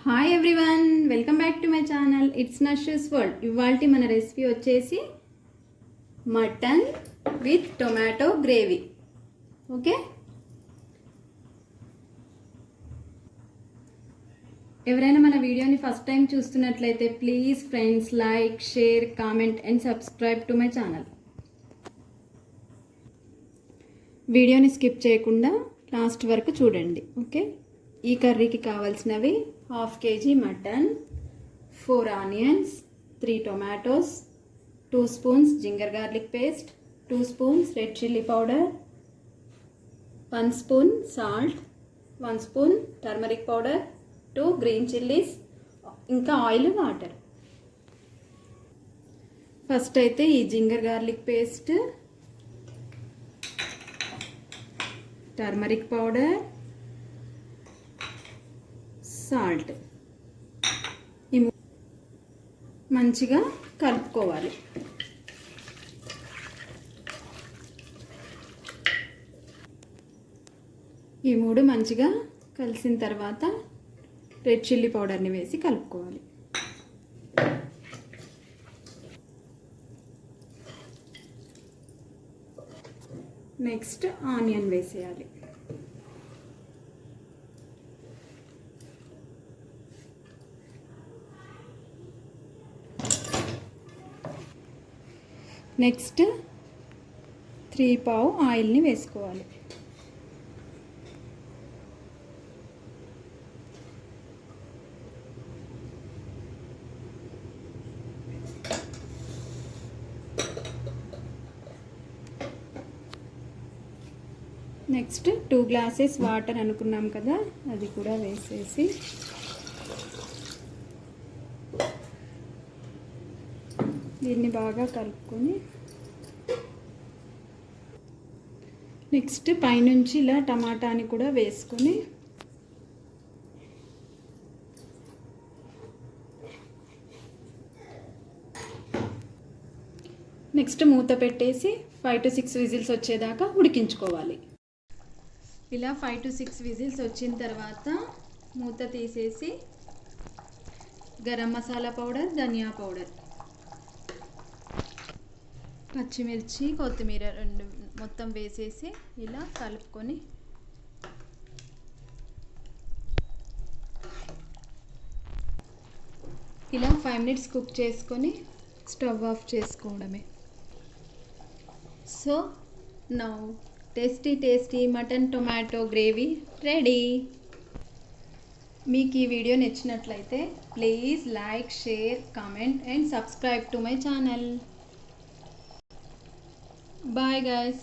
Hi everyone, welcome back to my channel. It's Nasha's world. ఇవాల్టి మన recipe వచ్చేసి mutton with tomato gravy. Okay, ఎవరైనా మన వీడియోని ఫస్ట్ టైం చూస్తున్నట్లయితే please friends like, share, comment and subscribe to my channel. వీడియోని స్కిప్ చేయకుండా లాస్ట్ వరకు చూడండి. ఓకే, ఈ కర్రీకి కావాల్సినవి 1/2 kg mutton, 4 onions, 3 tomatoes, 2 spoons ginger garlic paste, 2 spoons red chilli powder, 1 spoon salt, 1 spoon turmeric powder, 2 green chillies, ఇంకా oil, water. First అయితే ఈ ginger garlic paste, turmeric powder, salt మంచిగా కలుపుకోవాలి. ఈ మూడు మంచిగా కలిసిన తర్వాత రెడ్ చిల్లీ పౌడర్ని వేసి కలుపుకోవాలి. నెక్స్ట్ ఆనియన్ వేసేయాలి. నెక్స్ట్ 3 పావు ఆయిల్ని వేసుకోవాలి. నెక్స్ట్ 2 గ్లాసెస్ వాటర్ అనుకున్నాం కదా, అది కూడా వేసేసి దీన్ని బాగా కలుపుకొని నెక్స్ట్ పైనుంచి ఇలా టమాటాని కూడా వేసుకొని నెక్స్ట్ మూత పెట్టేసి 5 to 6 విజిల్స్ వచ్చేదాకా ఉడికించుకోవాలి. ఇలా 5 to 6 విజిల్స్ వచ్చిన తర్వాత మూత తీసేసి గరం మసాలా పౌడర్, ధనియా పౌడర్, పచ్చిమిర్చి, కొత్తిమీర రెండు మొత్తం వేసేసి ఇలా కలుపుకొని ఇలా 5 minutes కుక్ చేసుకొని స్టవ్ ఆఫ్ చేసుకోవడమే. So now tasty mutton tomato gravy ready. మీకు ఈ వీడియో నచ్చినట్లయితే please like, share, comment and subscribe to my channel. Bye guys.